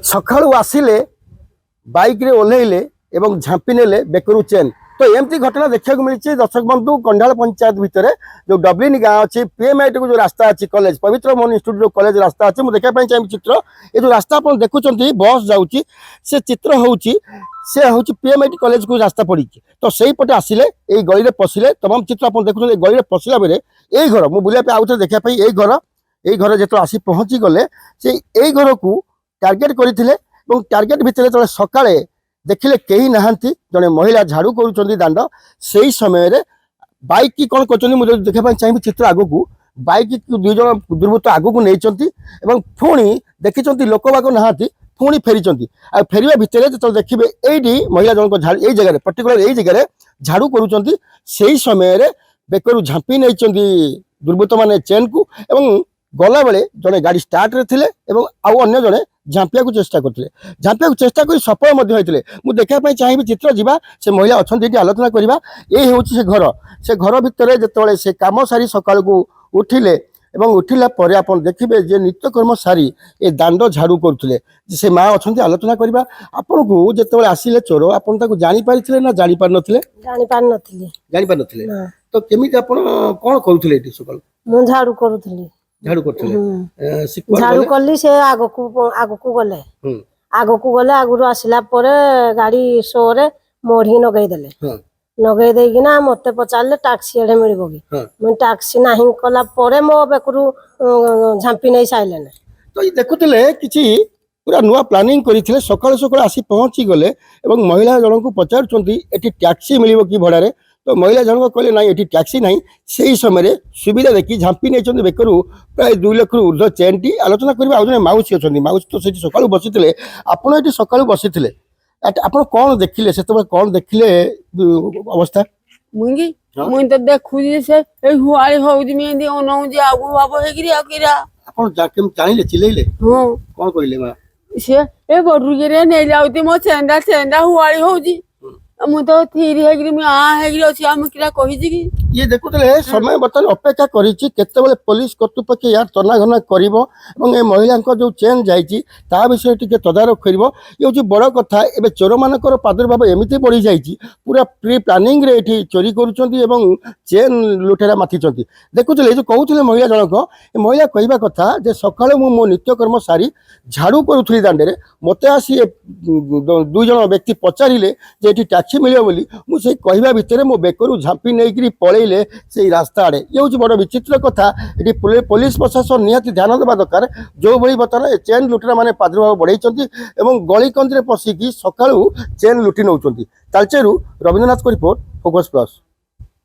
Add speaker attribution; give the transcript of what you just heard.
Speaker 1: सकाळू आसिले bike रे ओह्लैले एवं झांपी नेले बेकरू चेन। तो एमती घटना देखा मिली दर्शक बंधु कंढाल पंचायत भितर जो डब्लिन गाँव अच्छी पीएमआईट को जो रास्ता अच्छी कॉलेज पवित्र मोहन इंस्टीट्यूट जो कॉलेज रास्ता अच्छी मुझे देखा चाहिए चित्र ये जो रास्ता आप देखुं बस जाऊँगी से चित्र हूँ से हूँ पीएमआईटी कॉलेज को रास्ता पड़ी तो सही पटे आसिले ये गली में पशिले तमाम चित्र आप देखुं गली में पशिला बेले यही घर मुझे बुलाया आउ थे देखा यही घर जो आसी पहुँची गले से यही घर को टार्गेट करते टार्गेट भितर जो सकाळे देखिले कहीं नहांती जड़े महिला झाड़ू करुँच दांड से समय बाइक की कौन कर मुझे देखा चाहिए चित्र आग को बाइक दुई जन दुर्वृत्त आग को नहीं पुणी देखी लोक बाग नहांती पुणी फेरी आ फेरवा भितर जो देखिए ये महिला जनक यही जगह पर्टिकुलर यही जगह झाड़ू करुँच से समय बेकरू झांपी नहीं दुर्वृत्त मैंने चेन को गला बेले जड़े गाड़ी स्टार्ट रे थिले आउ अन्य जड़े झांपिया को चेष्टा करते झांपिया को चेष्टा कर सफल मुझे देखापी चाहिए चित्र जावा से महिला अच्छा आलोचना करवा ये हूँ से घर भितर जो से कम सारी सकाल को उठिले उठिला पर आप देखिए जे नित्यकर्म सारी ए दांड झाड़ू करते से माँ अच्छा आलोचना करवा आपन को जो आसिले चोर आपन जानी पारिथिले ना जानी पार नथिले जानी पार नथिले तो केमिति आपन कोन करूथिले एटी सकाल
Speaker 2: मु झाड़ू करूथिली
Speaker 1: झाड़ू करथिले
Speaker 2: झाड़ू करली से आगो को गले आगु आसिला परे गाड़ी शो रे मोढ़ी नगई देले नगई देकिना मते पचारले टैक्सी एडे मिलबो कि मैं टैक्सी नाही कला परे मो बेकरू झांपी नहीं साइले ने
Speaker 1: तो ये देखुतले किछि पूरा नुआ प्लानिंग करिथिले सकाळ सकाळ आसी पहुंची गले एवं महिला जन को पचारुचंती एटी टैक्सी मिलबो कि भड़ा रे तो महिला जनक कहले ना ये टैक्सी ना से समय सुविधा देखी झांपी नहीं बेकरू प्राय 2 लाख रु ऊर्ध्व चेन टी आलोचना करवा आउ माउसी अच्छा माउसी तो से सका बसी आपड़ ये सका बसी आप कौन देखिले से कौन देखिले अवस्था
Speaker 3: मुंगी मुई तो देखुजी से ए हुआली होउजी मेंदी ओनौजी आगु बाबो हेगिरी आकिरा
Speaker 1: आपन जाके जानिले चिलेइले
Speaker 3: हां
Speaker 1: कौन कइले मा
Speaker 3: से ए बडरू रे नै जाउती मो चेंदा हुआली होउजी मु तो थीरी हेगिरी मैं आ हेगिरी अछि हम किरा कहिजी कि
Speaker 1: ये देखुतले समय बर्तमान अपेक्षा करिछि केतेबेले पुलिस कर्तृपक्ष यार तनाघना करिवो एवं ए महिला जो चेन जाइछि ता विषय टिके तदारख करिवो ये होछि बड़ कथा एबे चोर मानकर प्रादुर्भाव एमिति बढ़ी जाइछि पूरा प्री प्लानिंग रे एठी चोरी करूछंती एवं चेन लुटेरा माथिछंती देखुतले जो कहउतले महिला जनक ए महिला कहिबा कथा जे सकाळे मु मो नित्यकर्म सारी झाड़ू करूथली दांडे मते आसी 2 जन व्यक्ति पचारिले जे एठी टैक्सी मिलियो बोली मु से कहिबा भितरे मो बेकरू झांपी नेकरी पळेइले से रास्ता आड़े ये हूँ बड़ विचित्र कथा ये पुलिस प्रशासन निहाती ध्यान देवा दरकार जो भाई बर्तमान चेन लुटेरा माने प्रादुर्भाव बढ़ाई गली कंदी पशिकी सकाळू चेन लुटि नौकरी तालचेरू रवींद्रनाथ को रिपोर्ट फोकस प्लस।